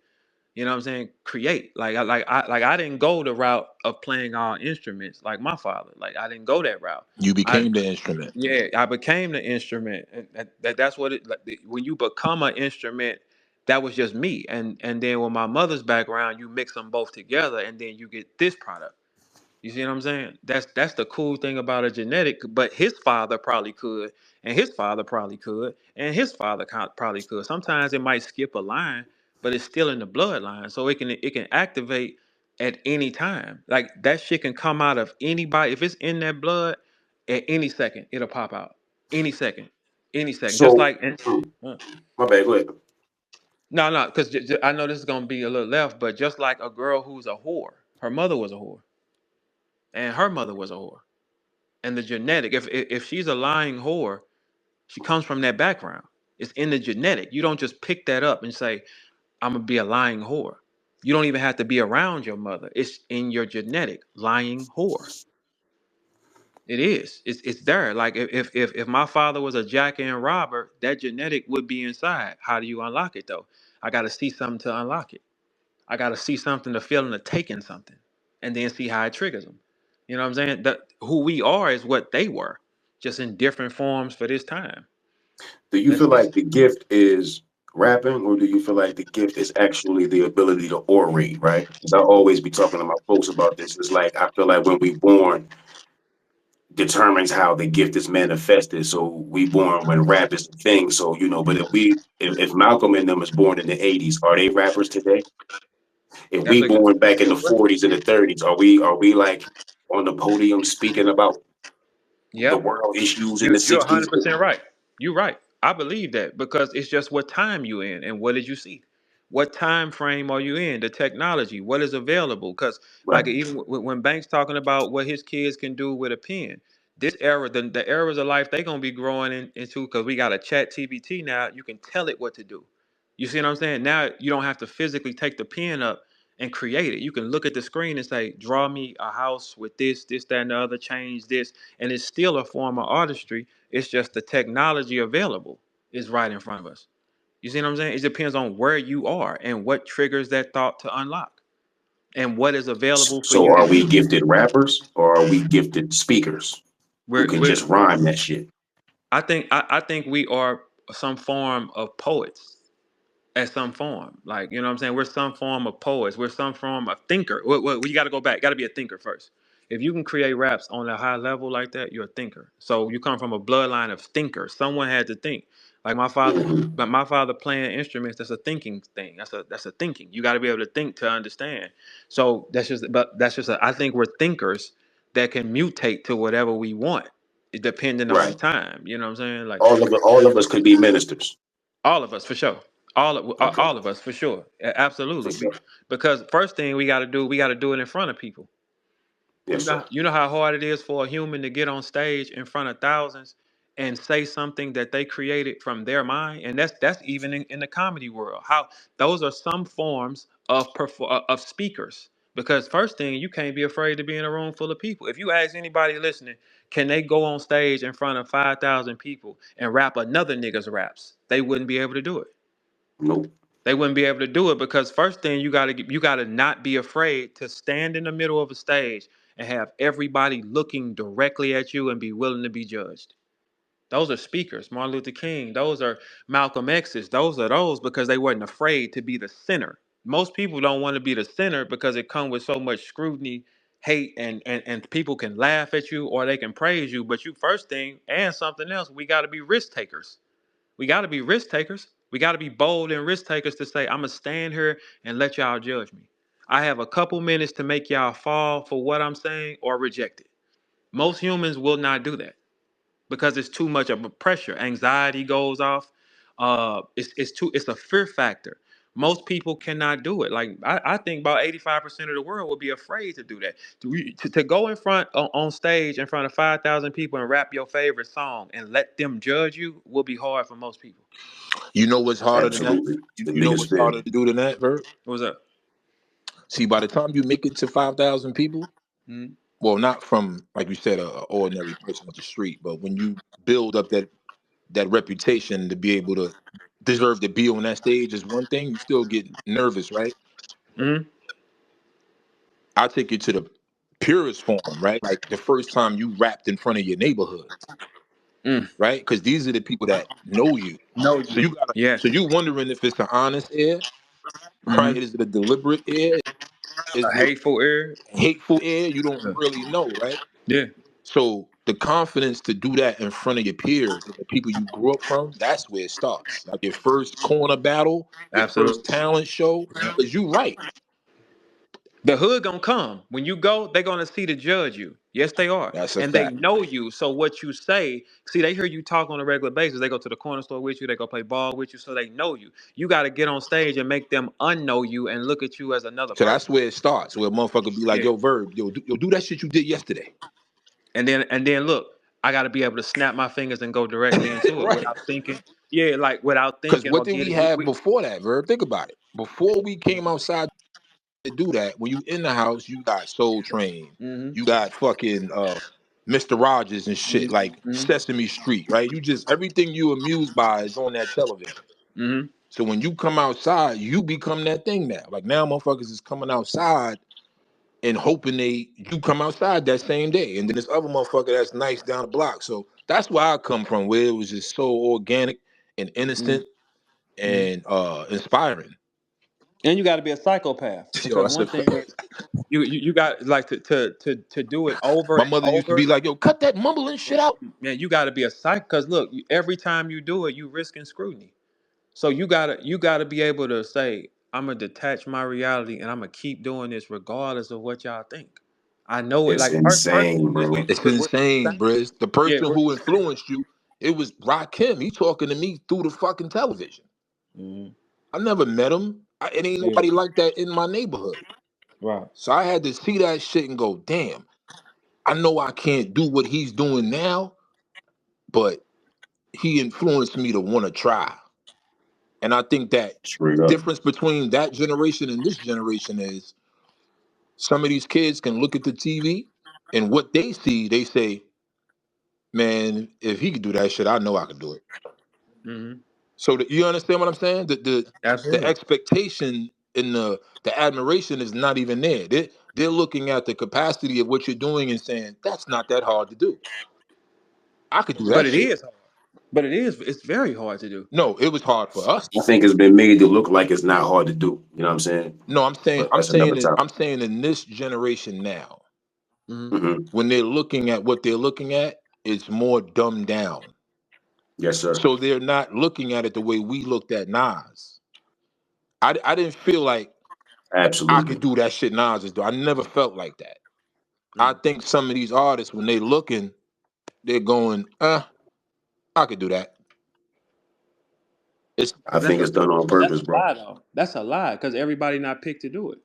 You know what I'm saying? Create. I didn't go the route of playing all instruments like my father. Like I didn't go that route. You I became the instrument. Yeah, I became the instrument, and that's what it. Like, when you become an instrument, that was just me, and then with my mother's background, you mix them both together, and then you get this product. You see what I'm saying? That's the cool thing about a genetic. But his father probably could, and his father probably could, and his father probably could. Sometimes it might skip a line, but it's still in the bloodline, so it can activate at any time. Like that shit can come out of anybody if it's in that blood. At any second, it'll pop out. Any second, any second. Just So, like and, mm, uh, my bad. Go ahead. no, no, because I know this is gonna be a little left, but just like a girl who's a whore, her mother was a whore, and her mother was a whore. And the genetic, if she's a lying whore, she comes from that background. It's in the genetic. You don't just pick that up and say, I'm gonna be a lying whore. You don't even have to be around your mother. It's in your genetic, lying whore. It is. It's there. Like if my father was a jack and robber, that genetic would be inside. How do you unlock it though? I gotta see something to unlock it. I gotta see something to feel of taking something, and then see how it triggers them. You know what I'm saying? That who we are is what they were, just in different forms for this time. Do you That's feel it's like the gift is rapping, or do you feel like the gift is actually the ability to orate, right? Because I always be talking to my folks about this. It's like I feel like when we born determines how the gift is manifested. So we born when rap is a thing. So but if Malcolm and them is born in the '80s, are they rappers today? If that's we a good born back that's a in the good question. '40s and the '30s, are we like on the podium speaking about the Yep. world issues in the You're '60s? 100% right. You're right. I believe that because it's just what time you in and what did you see? What time frame are you in? The technology, what is available? Because Right. like even when Banks talking about what his kids can do with a pen, this era, the eras of life they gonna be growing into because we got a chat TBT now. You can tell it what to do. You see what I'm saying? Now you don't have to physically take the pen up and create it. You can look at the screen and say, draw me a house with this, this, that, and the other, change this. And it's still a form of artistry. It's just the technology available is right in front of us. You see what I'm saying? It depends on where you are and what triggers that thought to unlock and what is available for So you to are we do. gifted rappers or are we gifted speakers who can We're just rhyme that shit? I think we are some form of poets at some form. Like, you know what I'm saying? We're some form of poets. We're some form of thinker. You got to go back. Got to be a thinker first. If you can create raps on a high level like that, you're a thinker. So you come from a bloodline of thinkers. Someone had to think. Like my father, Mhm. but my father playing instruments, that's a thinking thing. That's a thinking. You got to be able to think to understand. So I think we're thinkers that can mutate to whatever we want, depending on the Right. time. You know what I'm saying? Like All of us could be ministers. all of us for sure. Okay. All of us for sure. For Absolutely. sure. Because first thing we got to do it in front of people. Yes, sir. You know how hard it is for a human to get on stage in front of thousands and say something that they created from their mind, and that's even in the comedy world. How those are some forms of of speakers. Because first thing, you can't be afraid to be in a room full of people. If you ask anybody listening, can they go on stage in front of 5,000 people and rap another nigga's raps? They wouldn't be able to do it. Nope. They wouldn't be able to do it because first thing you got to not be afraid to stand in the middle of a stage and have everybody looking directly at you and be willing to be judged. Those are speakers. Martin Luther King. Those are Malcolm X's. Those are those because they weren't afraid to be the center. Most people don't want to be the center because it comes with so much scrutiny, hate, and people can laugh at you or they can praise you. But you first thing and something else, we got to be risk takers. We got to be risk takers. We got to be bold and risk takers to say, I'm going to stand here and let y'all judge me. I have a couple minutes to make y'all fall for what I'm saying or reject it. Most humans will not do that because it's too much of a pressure. Anxiety goes off. It's a fear factor. Most people cannot do it. Like I think about 85% of the world would be afraid to do that. To go in front on stage in front of 5,000 people and rap your favorite song and let them judge you will be hard for most people. You know what's harder than that? Absolutely. It's the You know biggest what's fear. harder to do than that, Bert? What's up? See, by the time you make it to 5,000 people, Mhm. well, not from like you said, a ordinary person on the street, but when you build up that reputation to be able to deserve to be on that stage is one thing. You still get nervous, right? Mhm. I take it to the purest form, right? Like the first time you rapped in front of your neighborhood, Mm. right? Because these are the people that know you. No. So you gotta. Yes. So you wondering if it's an honest air, right? Mhm. Is it a deliberate air? A Is it hateful air. hateful air? You don't Yeah. really know, right? Yeah. So the confidence to do that in front of your peers and the people you grew up from, that's where it starts. Like your first corner battle, your first Absolutely. talent show. Yeah. Because you right. The hood gonna come. When you go, they're gonna see to judge you. Yes, they are. That's a And they fact. know you. So what you say, see, they hear you talk on a regular basis. They go to the corner store with you, they go play ball with you, so they know you. You gotta get on stage and make them unknow you and look at you as another So that's person. where it starts. Where a motherfucker be like, Yeah. yo, Verb, yo, do that shit you did yesterday. And then look, I gotta be able to snap my fingers and go directly into it Right. without thinking. Yeah, like without Because thinking what or did we getting have before that, Verb? Think about it. Before we came outside to do that, when you in the house, you got Soul Train, mm-hmm. you got fucking Mr. Rogers and shit, like Mm-hmm. Sesame Street, right? You just everything you amused by is on that television. Mm-hmm. So when you come outside, you become that thing now. Like now motherfuckers is coming outside and hoping you come outside that same day. And then this other motherfucker that's nice down the block. So that's where I come from, where it was just so organic and innocent Mm-hmm. and inspiring. And you got to be a psychopath Yo, because that's a one thing is you got like to do it over my and mother used to over. be like, yo, cut that mumbling shit out. Man, you got to be a psych because look, every time you do it, you risking scrutiny. So you gotta be able to say, I'm gonna detach my reality and I'm gonna keep doing this regardless of what y'all think. I know it. It's Like insane, personally, bro. It's we're the insane, same. Briz. The Yeah, person we're who the same. influenced you, it was Rakim. He talking to me through the fucking television. Mm-hmm. I never met him. It ain't Yeah, nobody like that in my neighborhood. right. So I had to see that shit and go, damn, I know I can't do what he's doing now, but he influenced me to want to try. And I think that Straight the up. difference between that generation and this generation is some of these kids can look at the TV and what they see, they say, man, if he could do that shit, I know I could do it. Mm-hmm. So you understand what I'm saying? The Absolutely. expectation and the admiration is not even there. They're looking at the capacity of what you're doing and saying, that's not that hard to do. I could do But that it shit. is hard. But it is. It's very hard to do. No, it was hard for us. I think it's been made to look like it's not hard to do. You know what I'm saying? No, But that's another I'm topic. saying in this generation now, Mm-hmm. Hmm. when they're looking at what they're looking at, it's more dumbed down. Yes, sir. So they're not looking at it the way we looked at Nas. I didn't feel like I could Absolutely. do that shit Nas is doing. I never felt like that. I Mm. think some of these artists, when they looking, they're going, I could do that. It's I That's think a it's done on but that's purpose, a bro. lie though. That's a lie because everybody not picked to do it.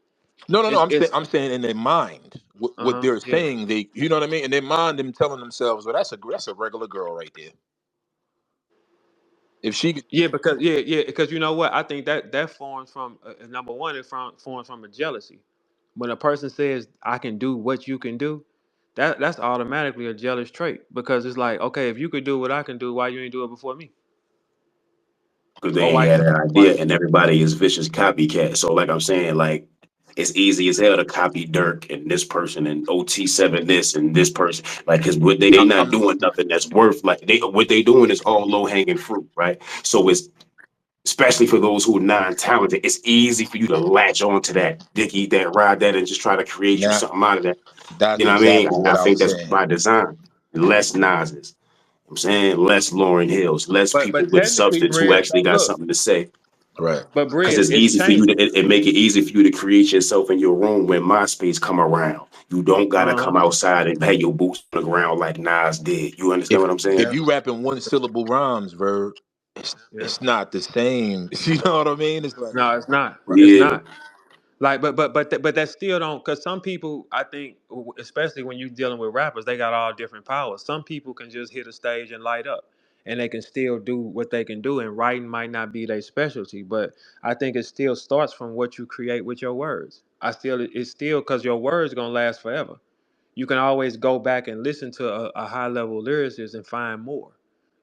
no. It's I'm saying in their mind, what they're yeah. saying, they, you know what I mean. In their mind, them telling themselves, well, that's a regular girl right there. If she, Yeah, because because you know what? I think that forms from number one. It forms from a jealousy. When a person says, "I can do what you can do," that's automatically a jealous trait because it's like, okay, if you could do what I can do, why you ain't do it before me? Because they Or ain't why? had that Why? idea, and everybody is vicious copycat. So, like I'm saying, like it's easy as hell to copy Dirk and this person and OT7 this and this person, like because what they not I'm doing nothing that's worth like they what they doing is all low hanging fruit, right? So it's especially for those who are non-talented, it's easy for you to latch onto that dicky, that ride that, and just try to create you now. something out of that. That's You know what I mean? exactly And what I I think was that's saying. by design. Less Nas's. I'm saying less Lauren Hills, less people But with technically, substance who bread. actually So got look, something to say. Right. but Because bread, it's it's easy for you to changing. it make it easy for you to create yourself in your room when MySpace come around. You don't gotta Uh huh. come outside and pay your boots on the ground like Nas did. You understand If what I'm saying? if Yeah. you rapping one syllable rhymes, Verb, Yeah. it's not the same. You know what I mean? It's like, No, it's not. right. It's Yeah. not. Like, but that still don't. Because some people, I think, especially when you're dealing with rappers, they got all different powers. Some people can just hit a stage and light up, and they can still do what they can do. And writing might not be their specialty, but I think it still starts from what you create with your words. It's still because your words gonna last forever. You can always go back and listen to a high level lyricist and find more.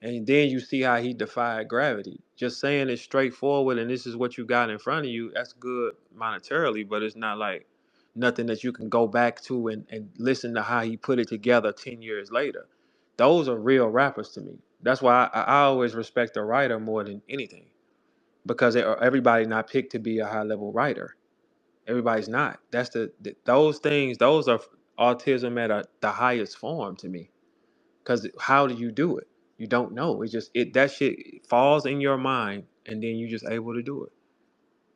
And then you see how he defied gravity. Just saying it straightforward and this is what you got in front of you, that's good monetarily, but it's not like nothing that you can go back to and listen to how he put it together 10 years later. Those are real rappers to me. That's why I always respect a writer more than anything because everybody not picked to be a high level writer. Everybody's not. That's those things. Those are autism at the highest form to me. Because how do you do it? You don't know. It that shit falls in your mind, and then you just able to do it.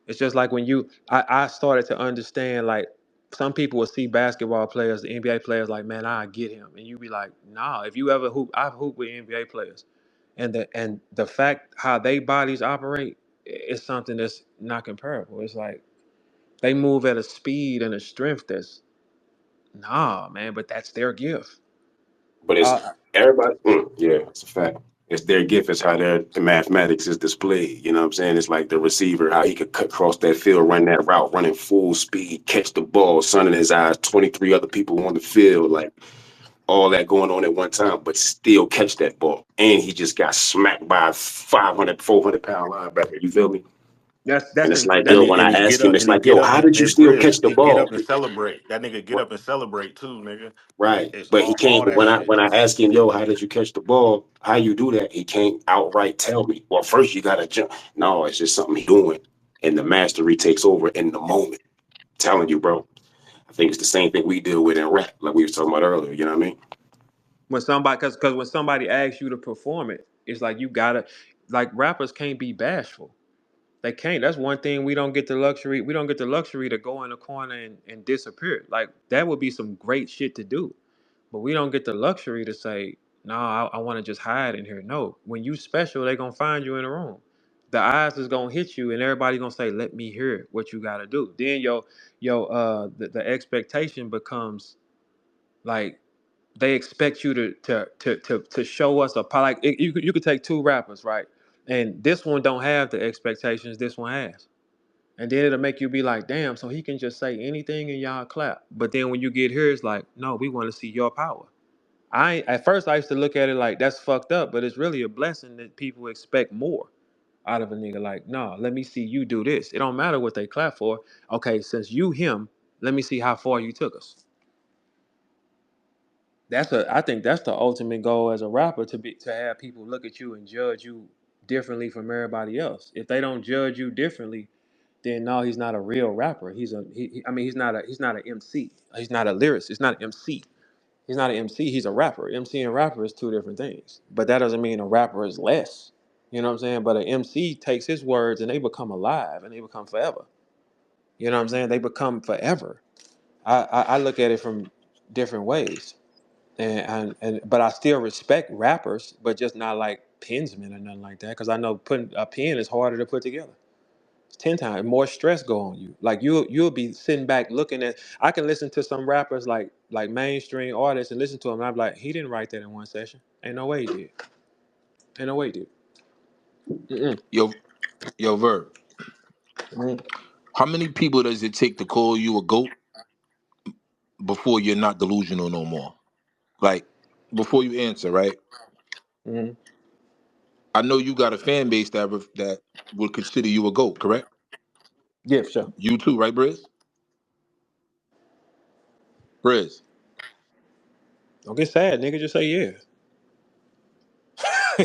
It's just like when I started to understand like some people will see basketball players, the NBA players, like man, I get him, and you be like, nah. If you ever hoop, I've hooped with NBA players, and the fact how they bodies operate is something that's not comparable. It's like they move at a speed and a strength that's nah, man, but that's their gift. But it's Uh, everybody. Yeah, it's a fact. It's their gift. It's how the mathematics is displayed. You know what I'm saying? It's like the receiver, how he could cut across that field, run that route, running full speed, catch the ball, sun in his eyes, 23 other people on the field, like all that going on at one time, but still catch that ball. And he just got smacked by a 500, 400 pound linebacker. You feel me? And it's like, And yo, he when and I he get ask him, up it's and he like, get yo, up how and, did you and still Bridge, catch the he get ball? up and celebrate. That nigga get up and celebrate too, nigga. Right. It's But he all can't that shit. when I ask him, yo, how did you catch the ball? How you do that? He can't outright tell me. Well, first you gotta jump. No, it's just something he doing. And the mastery takes over in the moment. I'm telling you, bro. I think it's the same thing we deal with in rap, like we were talking about earlier. You know what I mean? when somebody, because when somebody asks you to perform it, it's like you gotta, like rappers can't be bashful. They can't. That's one thing we don't get the luxury. We don't get the luxury to go in the corner and disappear. Like that would be some great shit to do, but we don't get the luxury to say, no, I want to just hide in here. No, when you special, they gonna find you in the room. The eyes is gonna hit you, and everybody gonna say, "Let me hear what you gotta do." Then the expectation becomes like they expect you to show us a like you could take two rappers, right? And this one don't have the expectations this one has. And then it'll make you be like, damn, so he can just say anything and y'all clap. But then when you get here, it's like, no, we want to see your power. At first I used to look at it like that's fucked up, but it's really a blessing that people expect more out of a nigga. Like, no, let me see you do this. It don't matter what they clap for. Okay, since you him, let me see how far you took us. I think that's the ultimate goal as a rapper, to have people look at you and judge you differently from everybody else. If they don't judge you differently, then no, he's not a real rapper. I mean, he's not an MC. He's not a lyricist. He's not an MC. He's not an MC. He's a rapper. MC and rapper is two different things. But that doesn't mean a rapper is less. You know what I'm saying? But an MC takes his words and they become alive and they become forever. You know what I'm saying? They become forever. I look at it from different ways, and but I still respect rappers, but just not like pensmen or nothing like that. Because I know putting a pen is harder to put together. 10 times more stress go on you. Like you'll be sitting back looking at. I can listen to some rappers like mainstream artists and listen to them. And I'm like, he didn't write that in one session. Ain't no way he did. Ain't no way he did. Mm-mm. Yo, Verb. Mm. How many people does it take to call you a goat before you're not delusional no more? Like, before you answer, right? Mm. I know you got a fan base that would consider you a goat, correct? Yeah, for sure. You too, right, Briz? Briz. Don't get sad, nigga. Just say yeah.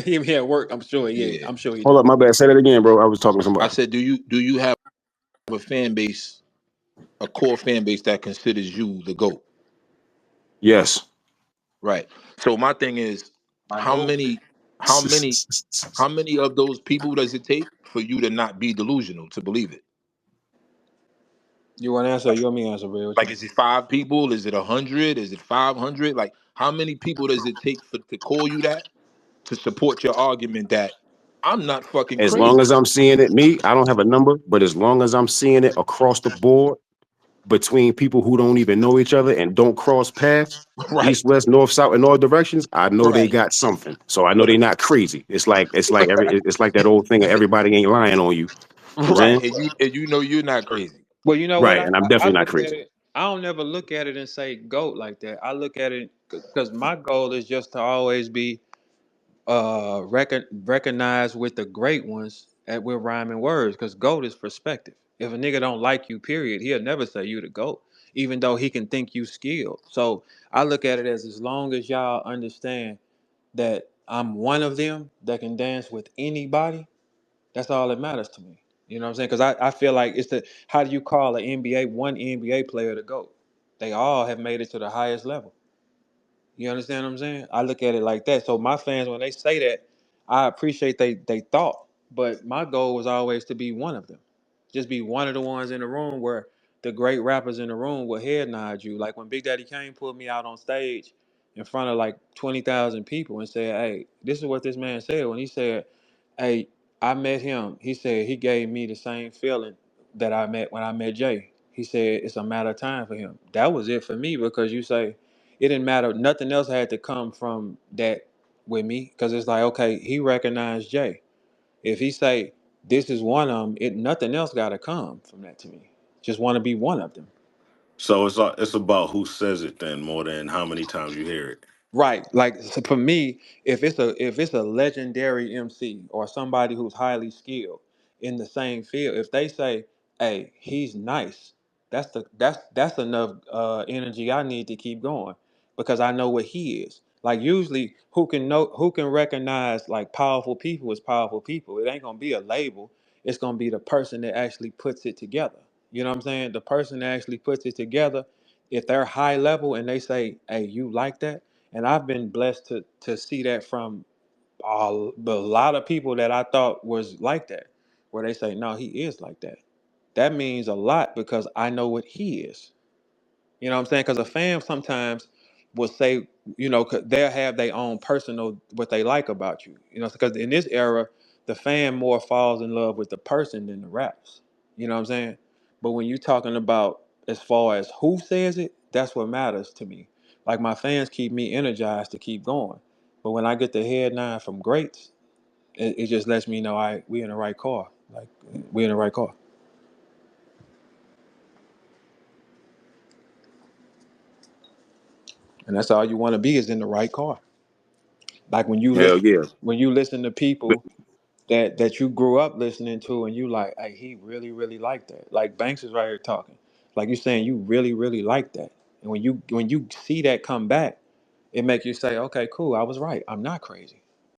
Even at work, I'm sure. Yeah, Yeah. I'm sure he Hold do. up, my bad. Say that again, bro. I was talking to I somebody. said, do you have a fan base, a core fan base that considers you the GOAT? Yes. Right. So my thing is, My how goal. many, how many, how many of those people does it take for you to not be delusional to believe it? You want to answer? Or you want me to answer, bro? What you Like, want? is it 5 people? Is it 100? Is it 500? Like, how many people does it take to call you that, to support your argument that I'm not fucking As long crazy? as I'm seeing it, I don't have a number, but as long as I'm seeing it across the board between people who don't even know each other and don't cross paths, Right. east, west, north, south, and all directions, I know they Right. got something. So I know they're not crazy. It's like that old thing of everybody ain't lying on you. You know what I'm Right. saying? And you know you're not crazy. Well, you know what? Right. I, And I'm I definitely not look at crazy. it. I don't never look at it and say goat like that. I look at it because my goal is just to always be recognized with the great ones with rhyming words. Because goat is perspective. If a nigga don't like you, period, he'll never say you the goat, even though he can think you skilled. So I look at it as long as y'all understand that I'm one of them that can dance with anybody. That's all that matters to me. You know what I'm saying? Because I feel like it's the how do you call an one NBA player to go? They all have made it to the highest level. You understand what I'm saying? I look at it like that. So my fans, when they say that, I appreciate they thought, but my goal was always to be one of them. Just be one of the ones in the room where the great rappers in the room will head nod you. Like when Big Daddy Kane pulled me out on stage in front of like 20,000 people and said, "Hey, this is what this man said when he said, hey, I met him. He said he gave me the same feeling that I met when I met Jay. He said it's a matter of time for him. That was it for me because you say it didn't matter. Nothing else had to come from that with me because it's like, okay, he recognized Jay. If he say this is one of them, nothing else got to come from that to me. Just want to be one of them. So it's about who says it then more than how many times you hear it. Right. Like so for me, if it's a legendary MC or somebody who's highly skilled in the same field, if they say, "Hey, he's nice," that's enough energy I need to keep going because I know what he is. Like usually, who can recognize like powerful people is powerful people. It ain't gonna be a label. It's gonna be the person that actually puts it together. You know what I'm saying? The person that actually puts it together. If they're high level and they say, "Hey, you like that?" And I've been blessed to see that from a lot of people that I thought was like that, where they say, no, he is like that. That means a lot because I know what he is. You know what I'm saying? Because a fan sometimes will say, 'cause they'll have their own personal what they like about you. Because in this era, the fan more falls in love with the person than the raps. You know what I'm saying? But when you're talking about as far as who says it, that's what matters to me. Like my fans keep me energized to keep going. But when I get the head nod from greats, it just lets me know we in the right car. Like we in the right car. And that's all you want to be is in the right car. Like Hell yeah. when you listen to people that you grew up listening to, and you like, hey, he really really liked that. Like Banks is right here talking, like you saying you really really like that. And when you see that come back, it make you say, okay, cool, I was right. I'm not crazy.